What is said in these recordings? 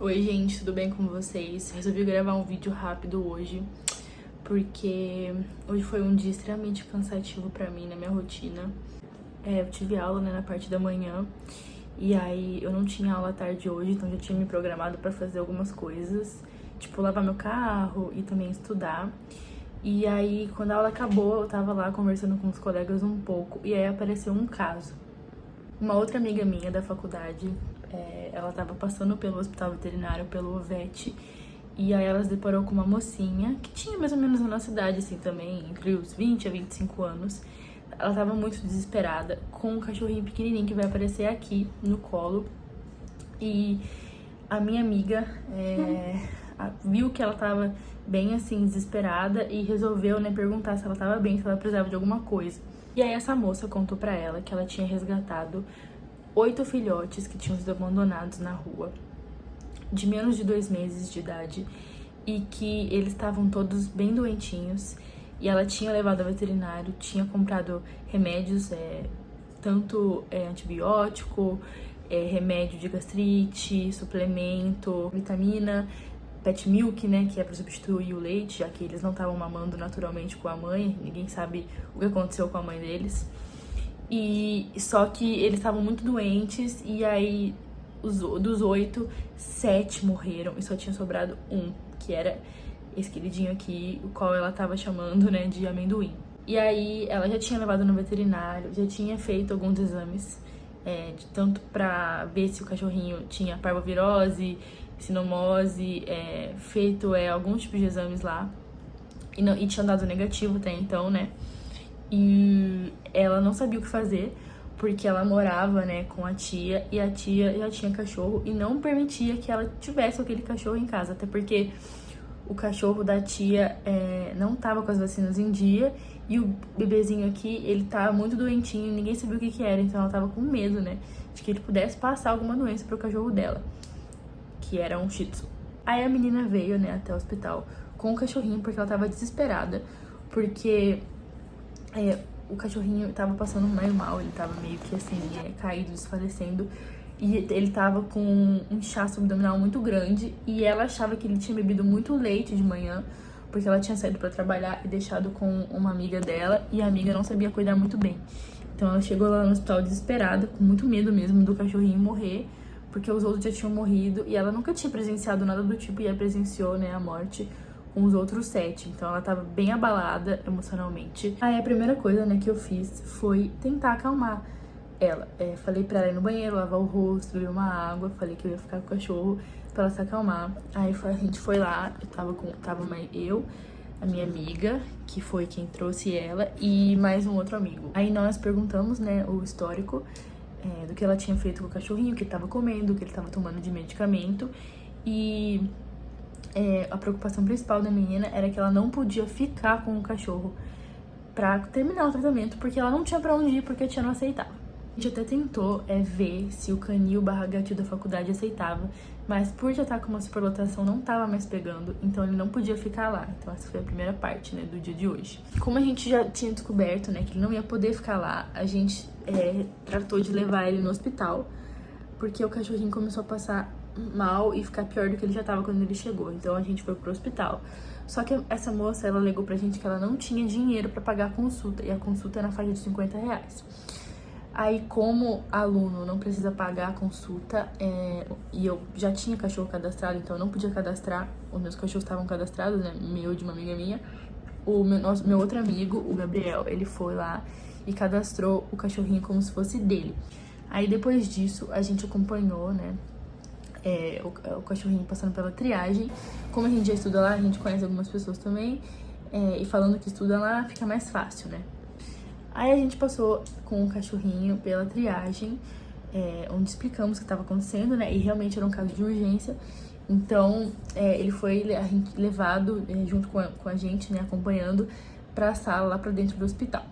Oi gente, tudo bem com vocês? Resolvi gravar um vídeo rápido hoje, porque hoje foi um dia extremamente cansativo pra mim na minha rotina. Eu tive aula, né, na parte da manhã, e aí eu não tinha aula à tarde hoje, então já tinha me programado pra fazer algumas coisas, tipo lavar meu carro e também estudar. E aí, quando a aula acabou, eu tava lá conversando com os colegas um pouco, e aí apareceu um caso. Uma outra amiga minha da faculdade, ela tava passando pelo hospital veterinário, pelo OVET, e aí ela se deparou com uma mocinha, que tinha mais ou menos a nossa idade, assim, também, entre os 20 a 25 anos. Ela tava muito desesperada, com um cachorrinho pequenininho que vai aparecer aqui no colo. E a minha amiga viu que ela tava bem, assim, desesperada e resolveu, né, perguntar se ela tava bem, se ela precisava de alguma coisa. E aí essa moça contou pra ela que ela tinha resgatado 8 filhotes que tinham sido abandonados na rua, de menos de 2 meses de idade, e que eles estavam todos bem doentinhos, e ela tinha levado ao veterinário, tinha comprado remédios, tanto antibiótico, remédio de gastrite, suplemento, vitamina, pet milk, né, que é para substituir o leite, já que eles não estavam mamando naturalmente com a mãe, ninguém sabe o que aconteceu com a mãe deles. E só que eles estavam muito doentes, e aí dos 8, 7 morreram e só tinha sobrado um, que era esse queridinho aqui, o qual ela tava chamando, né, de amendoim. E aí ela já tinha levado no veterinário, já tinha feito alguns exames, tanto pra ver se o cachorrinho tinha parvovirose, sinomose, feito alguns tipos de exames lá, e tinha dado negativo até então, né? E ela não sabia o que fazer, porque ela morava, né, com a tia, e a tia já tinha cachorro e não permitia que ela tivesse aquele cachorro em casa, até porque o cachorro da tia não tava com as vacinas em dia, e o bebezinho aqui, ele tava muito doentinho, ninguém sabia o que que era, então ela tava com medo, né, de que ele pudesse passar alguma doença pro cachorro dela, que era um Shih Tzu. Aí a menina veio, né, até o hospital com o cachorrinho, porque ela tava desesperada, porque o cachorrinho tava passando meio mal, ele tava meio que assim, caído, desfalecendo, e ele tava com um inchaço abdominal muito grande, e ela achava que ele tinha bebido muito leite de manhã, porque ela tinha saído pra trabalhar e deixado com uma amiga dela, e a amiga não sabia cuidar muito bem. Então ela chegou lá no hospital desesperada, com muito medo mesmo do cachorrinho morrer, porque os outros já tinham morrido, e ela nunca tinha presenciado nada do tipo, e ela presenciou, né, a morte com os outros 7, então ela tava bem abalada emocionalmente. Aí a primeira coisa, né, que eu fiz foi tentar acalmar ela. Falei pra ela ir no banheiro, lavar o rosto, beber uma água, falei que eu ia ficar com o cachorro pra ela se acalmar. Aí a gente foi lá, tava eu, a minha amiga, que foi quem trouxe ela, e mais um outro amigo. Aí nós perguntamos, né, o histórico do que ela tinha feito com o cachorrinho, o que ele tava comendo, o que ele tava tomando de medicamento, e a preocupação principal da menina era que ela não podia ficar com o cachorro pra terminar o tratamento, porque ela não tinha pra onde ir, porque a tia não aceitava. A gente até tentou ver se o canil/gatil da faculdade aceitava, mas por já estar com uma superlotação não tava mais pegando, então ele não podia ficar lá. Então essa foi a primeira parte, né, do dia de hoje. Como a gente já tinha descoberto, né, que ele não ia poder ficar lá, a gente tratou de levar ele no hospital, porque o cachorrinho começou a passar mal e ficar pior do que ele já tava quando ele chegou. Então a gente foi pro hospital. Só que essa moça, ela alegou pra gente que ela não tinha dinheiro pra pagar a consulta, e a consulta é na faixa de R$50. Aí, como aluno não precisa pagar a consulta, e eu já tinha cachorro cadastrado, então eu não podia cadastrar, os meus cachorros estavam cadastrados, né, meu e de uma amiga minha. Meu outro amigo, o Gabriel, ele foi lá e cadastrou o cachorrinho como se fosse dele. Aí, depois disso, a gente acompanhou, né, o cachorrinho passando pela triagem. Como a gente já estuda lá, a gente conhece algumas pessoas também, e falando que estuda lá, fica mais fácil, né. Aí a gente passou com o cachorrinho pela triagem, onde explicamos o que estava acontecendo, né? E realmente era um caso de urgência. Então, ele foi levado junto com a gente, né? Acompanhando pra sala lá pra dentro do hospital.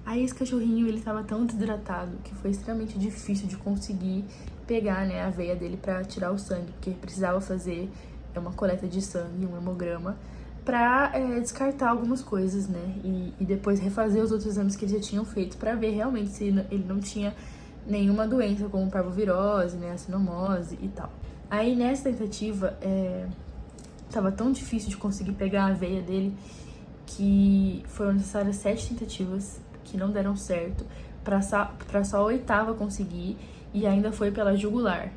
Aí esse cachorrinho, ele tava tão desidratado que foi extremamente difícil de conseguir pegar, né, a veia dele pra tirar o sangue, porque precisava fazer uma coleta de sangue, um hemograma, pra descartar algumas coisas, né, e depois refazer os outros exames que eles já tinham feito pra ver realmente se ele não tinha nenhuma doença como parvovirose, né, a sinomose e tal. Aí nessa tentativa, tava tão difícil de conseguir pegar a veia dele que foram necessárias 7 tentativas que não deram certo pra só a 8ª conseguir, e ainda foi pela jugular.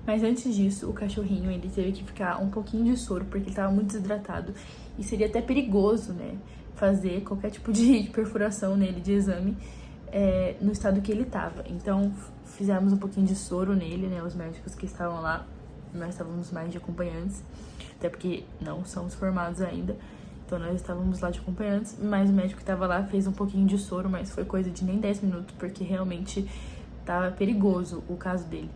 Mas antes disso, o cachorrinho, ele teve que ficar um pouquinho de soro, porque ele tava muito desidratado. E seria até perigoso, né, fazer qualquer tipo de perfuração nele, de exame, no estado que ele tava. Então, fizemos um pouquinho de soro nele, né, os médicos que estavam lá. Nós estávamos mais de acompanhantes, até porque não somos formados ainda. Então, nós estávamos lá de acompanhantes, mas o médico que estava lá fez um pouquinho de soro, mas foi coisa de nem 10 minutos, porque realmente tava perigoso o caso dele.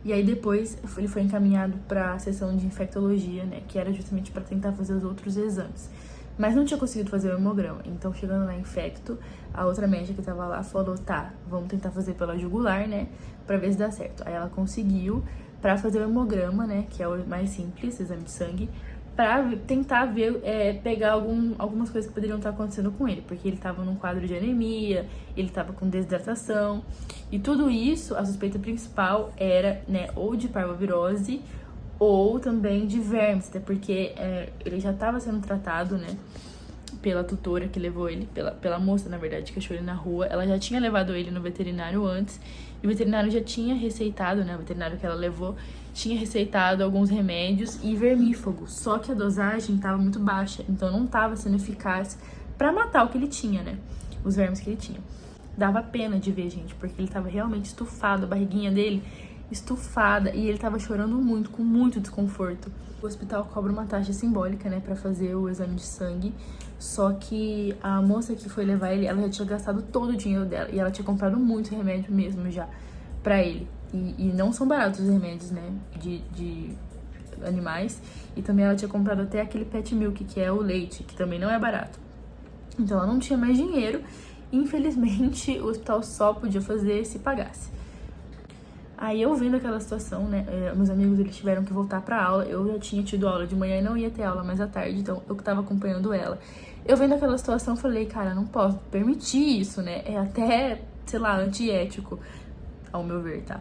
E aí depois ele foi encaminhado para a sessão de infectologia, né, que era justamente para tentar fazer os outros exames. Mas não tinha conseguido fazer o hemograma. Então, chegando na infecto, a outra médica que tava lá falou, tá, vamos tentar fazer pela jugular, né, pra ver se dá certo. Aí ela conseguiu pra fazer o hemograma, né, que é o mais simples, exame de sangue, pra tentar ver, pegar algumas coisas que poderiam estar acontecendo com ele, porque ele tava num quadro de anemia, ele tava com desidratação, e tudo isso, a suspeita principal era, né, ou de parvovirose, ou também de vermes, até porque ele já estava sendo tratado, né, pela tutora que levou ele, pela moça, na verdade, que achou ele na rua. Ela já tinha levado ele no veterinário antes, e o veterinário já tinha receitado, né, o veterinário que ela levou, tinha receitado alguns remédios e vermífugos, só que a dosagem estava muito baixa, então não estava sendo eficaz para matar o que ele tinha, né, os vermes que ele tinha. Dava pena de ver, gente, porque ele estava realmente estufado, a barriguinha dele estufada, e ele tava chorando muito, com muito desconforto. O hospital cobra uma taxa simbólica, né, pra fazer o exame de sangue, só que a moça que foi levar ele, ela já tinha gastado todo o dinheiro dela, e ela tinha comprado muito remédio mesmo já pra ele. E não são baratos os remédios, né, de animais, e também ela tinha comprado até aquele pet milk, que é o leite, que também não é barato. Então ela não tinha mais dinheiro, e infelizmente o hospital só podia fazer se pagasse. Aí eu vendo aquela situação, né, meus amigos, eles tiveram que voltar pra aula, eu já tinha tido aula de manhã e não ia ter aula mais à tarde, então eu que tava acompanhando ela. Eu vendo aquela situação, falei, cara, não posso permitir isso, né, é até, sei lá, antiético, ao meu ver, tá?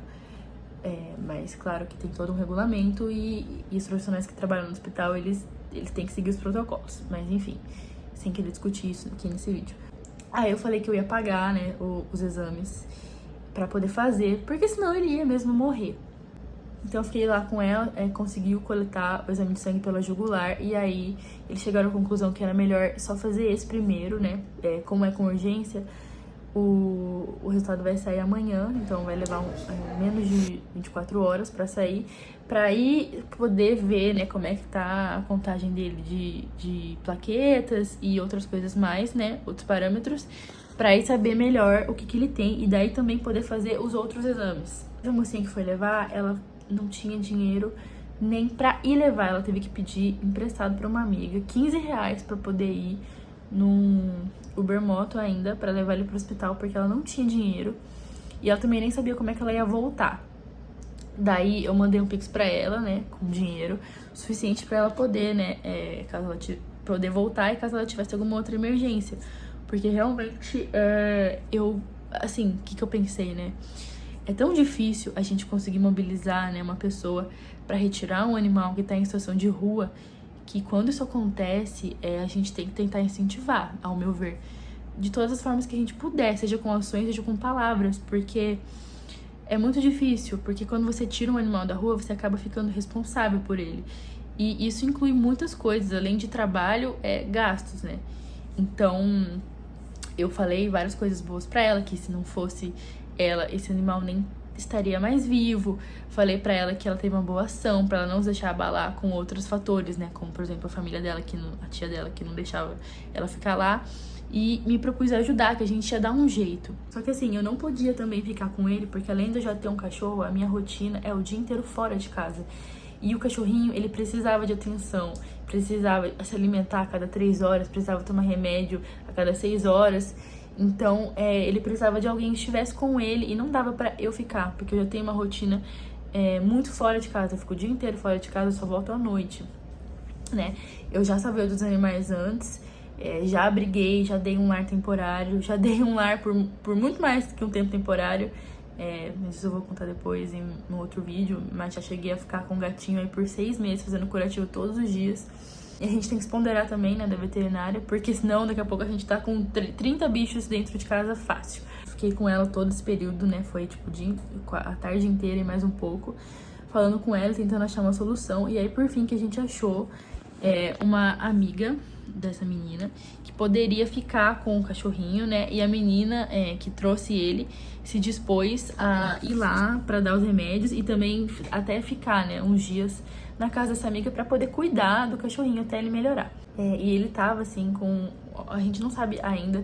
Mas claro que tem todo um regulamento e os profissionais que trabalham no hospital, eles têm que seguir os protocolos, mas enfim, sem querer discutir isso aqui nesse vídeo. Aí eu falei que eu ia pagar, né, os exames, pra poder fazer, porque senão ele ia mesmo morrer. Então eu fiquei lá com ela, conseguiu coletar o exame de sangue pela jugular, e aí eles chegaram à conclusão que era melhor só fazer esse primeiro, né, como é com urgência, o resultado vai sair amanhã, então vai levar menos de 24 horas pra sair, pra aí poder ver, né, como é que tá a contagem dele de plaquetas e outras coisas mais, né, outros parâmetros, pra aí saber melhor o que ele tem e daí também poder fazer os outros exames. A mocinha que foi levar, ela não tinha dinheiro nem pra ir levar, ela teve que pedir emprestado pra uma amiga, R$15 pra poder ir num Ubermoto ainda, pra levar ele pro hospital, porque ela não tinha dinheiro e ela também nem sabia como é que ela ia voltar. Daí eu mandei um Pix pra ela, né, com dinheiro suficiente pra ela poder, né, caso ela poder voltar e caso ela tivesse alguma outra emergência. Porque realmente, assim, o que eu pensei, né? É tão difícil a gente conseguir mobilizar, né, uma pessoa pra retirar um animal que tá em situação de rua, que quando isso acontece, a gente tem que tentar incentivar, ao meu ver, de todas as formas que a gente puder, seja com ações, seja com palavras, porque é muito difícil, porque quando você tira um animal da rua, você acaba ficando responsável por ele. E isso inclui muitas coisas, além de trabalho, gastos, né? Então, eu falei várias coisas boas pra ela, que se não fosse ela, esse animal nem estaria mais vivo. Falei pra ela que ela teve uma boa ação, pra ela não se deixar abalar com outros fatores, né? Como, por exemplo, a família dela, a tia dela, que não deixava ela ficar lá. E me propus ajudar, que a gente ia dar um jeito. Só que assim, eu não podia também ficar com ele, porque além de eu já ter um cachorro, a minha rotina é o dia inteiro fora de casa. E o cachorrinho, ele precisava de atenção, precisava se alimentar a cada 3 horas, precisava tomar remédio a cada 6 horas. Então, ele precisava de alguém que estivesse com ele e não dava pra eu ficar, porque eu já tenho uma rotina muito fora de casa. Eu fico o dia inteiro fora de casa, eu só volto à noite, né? Eu já sabia dos animais antes, Já abriguei, já dei um lar temporário, já dei um lar por muito mais que um tempo temporário. Mas isso eu vou contar depois em um outro vídeo. Mas já cheguei a ficar com o gatinho aí por 6 meses, fazendo curativo todos os dias. E a gente tem que se ponderar também, né, da veterinária, porque senão daqui a pouco a gente tá com 30 bichos dentro de casa fácil. Fiquei com ela todo esse período, né, foi tipo a tarde inteira e mais um pouco, falando com ela, tentando achar uma solução. E aí, por fim, que a gente achou uma amiga dessa menina que poderia ficar com o cachorrinho, né? E a menina que trouxe ele se dispôs a ir lá pra dar os remédios e também até ficar, né, uns dias na casa dessa amiga pra poder cuidar do cachorrinho até ele melhorar. E ele tava assim com... A gente não sabe ainda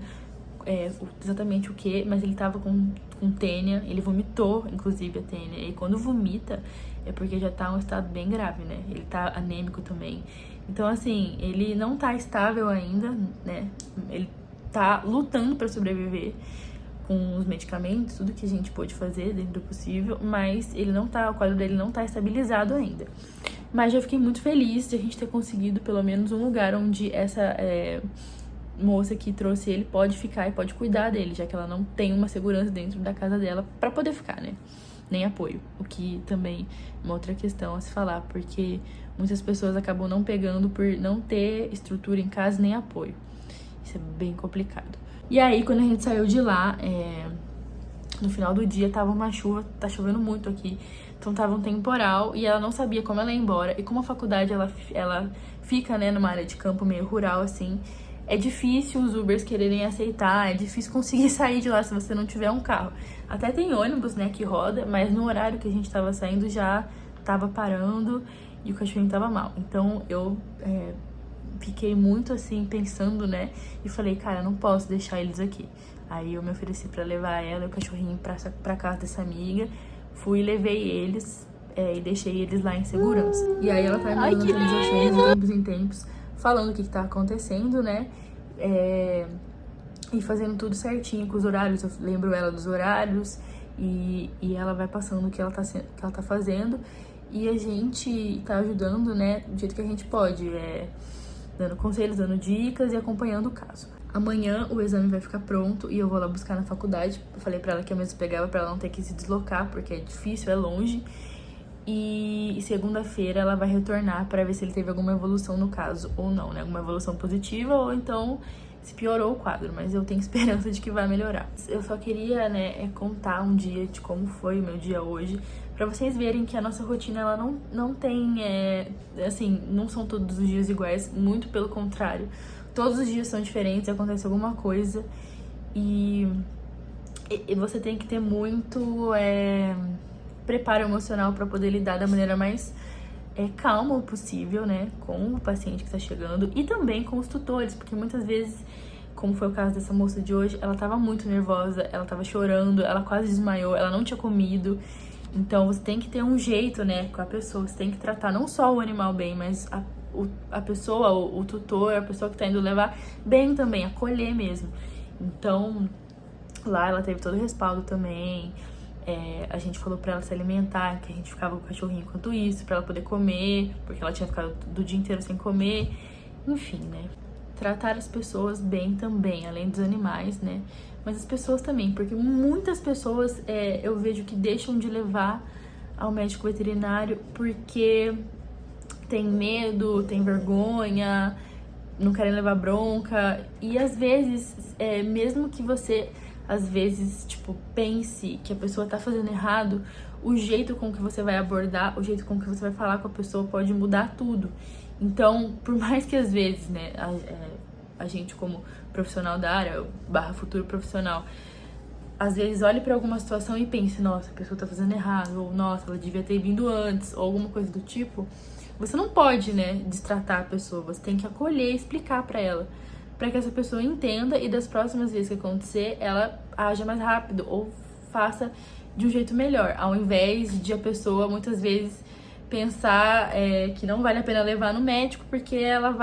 exatamente o que, mas ele tava com tênia, ele vomitou, inclusive, a tênia. E quando vomita, é porque já tá em um estado bem grave, né? Ele tá anêmico também. Então, assim, ele não tá estável ainda, né? Ele tá lutando pra sobreviver com os medicamentos, tudo que a gente pôde fazer dentro do possível, mas ele não tá, o quadro dele não tá estabilizado ainda. Mas já fiquei muito feliz de a gente ter conseguido pelo menos um lugar onde essa moça que trouxe ele pode ficar e pode cuidar dele, já que ela não tem uma segurança dentro da casa dela pra poder ficar, né? Nem apoio, o que também é uma outra questão a se falar, porque muitas pessoas acabam não pegando por não ter estrutura em casa nem apoio. Isso é bem complicado. E aí, quando a gente saiu de lá, no final do dia tava uma chuva, tá chovendo muito aqui, então tava um temporal e ela não sabia como ela ia embora. E como a faculdade ela fica, né, numa área de campo meio rural, assim, é difícil os Ubers quererem aceitar, é difícil conseguir sair de lá se você não tiver um carro. Até tem ônibus, né, que roda, mas no horário que a gente tava saindo já tava parando e o cachorrinho tava mal. Então eu fiquei muito assim pensando, né, e falei, cara, não posso deixar eles aqui. Aí eu me ofereci pra levar ela e o cachorrinho pra casa dessa amiga. Fui e levei eles e deixei eles lá em segurança. E aí ela tá me dando atualizações de tempos em tempos, falando o que tá acontecendo, né? E fazendo tudo certinho com os horários. Eu lembro ela dos horários e ela vai passando o que ela tá fazendo. E a gente tá ajudando, né, do jeito que a gente pode, dando conselhos, dando dicas e acompanhando o caso. Amanhã o exame vai ficar pronto e eu vou lá buscar na faculdade. Eu falei pra ela que eu mesmo pegava pra ela não ter que se deslocar, porque é difícil, é longe. E segunda-feira ela vai retornar pra ver se ele teve alguma evolução no caso ou não, né? Alguma evolução positiva ou então se piorou o quadro, mas eu tenho esperança de que vai melhorar. Eu só queria, né, contar um dia de como foi o meu dia hoje, pra vocês verem que a nossa rotina, ela não tem, assim, não são todos os dias iguais, muito pelo contrário. Todos os dias são diferentes, acontece alguma coisa e você tem que ter muito preparo emocional pra poder lidar da maneira mais calma possível, né, com o paciente que tá chegando e também com os tutores, porque muitas vezes, como foi o caso dessa moça de hoje, ela tava muito nervosa, ela tava chorando, ela quase desmaiou, ela não tinha comido. Então você tem que ter um jeito, né, com a pessoa, você tem que tratar não só o animal bem, mas a pessoa, o tutor, a pessoa que tá indo levar bem também, acolher mesmo. Então, lá ela teve todo o respaldo também. A gente falou pra ela se alimentar, que a gente ficava com o cachorrinho enquanto isso, pra ela poder comer, porque ela tinha ficado do dia inteiro sem comer. Enfim, né? Tratar as pessoas bem também, além dos animais, né? Mas as pessoas também, porque muitas pessoas eu vejo que deixam de levar ao médico veterinário porque tem medo, tem vergonha, não querem levar bronca. E às vezes, mesmo que você, às vezes, tipo, pense que a pessoa tá fazendo errado, o jeito com que você vai abordar, o jeito com que você vai falar com a pessoa pode mudar tudo. Então, por mais que às vezes, né, a gente como profissional da área, / futuro profissional, às vezes olhe pra alguma situação e pense, nossa, a pessoa tá fazendo errado, ou nossa, ela devia ter vindo antes, ou alguma coisa do tipo. Você não pode, né, destratar a pessoa, você tem que acolher e explicar pra ela, pra que essa pessoa entenda e das próximas vezes que acontecer, ela haja mais rápido ou faça de um jeito melhor, ao invés de a pessoa muitas vezes pensar que não vale a pena levar no médico porque ela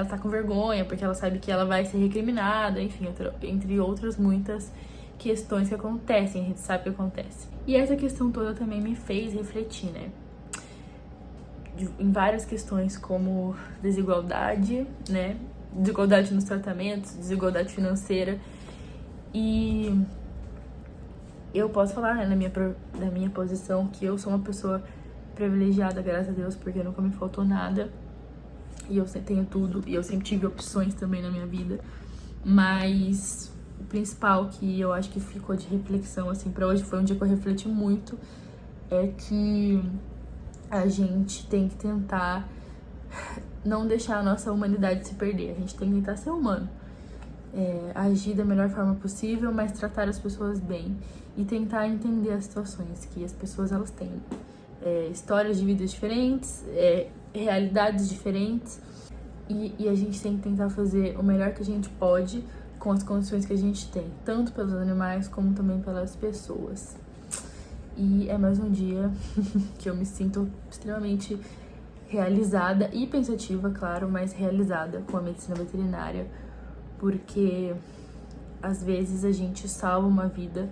tá com vergonha, porque ela sabe que ela vai ser recriminada, enfim, entre outras muitas questões que acontecem, a gente sabe que acontece. E essa questão toda também me fez refletir, né, em várias questões como desigualdade, né, desigualdade nos tratamentos, desigualdade financeira. E eu posso falar, né, da minha posição, que eu sou uma pessoa privilegiada, graças a Deus, porque nunca me faltou nada. E eu sempre tenho tudo, e eu sempre tive opções também na minha vida. Mas o principal que eu acho que ficou de reflexão, assim, pra hoje, foi um dia que eu refleti muito, é que a gente tem que tentar não deixar a nossa humanidade se perder. A gente tem que tentar ser humano. Agir da melhor forma possível, mas tratar as pessoas bem. E tentar entender as situações que as pessoas, elas têm. Histórias de vidas diferentes, realidades diferentes. E a gente tem que tentar fazer o melhor que a gente pode com as condições que a gente tem. Tanto pelos animais, como também pelas pessoas. E é mais um dia que eu me sinto extremamente realizada e pensativa, claro, mas realizada com a medicina veterinária, porque às vezes a gente salva uma vida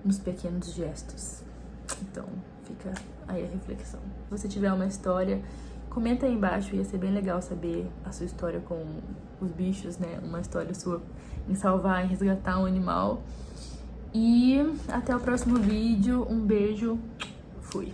nos pequenos gestos. Então, fica aí a reflexão. Se você tiver uma história, comenta aí embaixo, ia ser bem legal saber a sua história com os bichos, né? Uma história sua em salvar, em resgatar um animal. E até o próximo vídeo. Um beijo. Fui.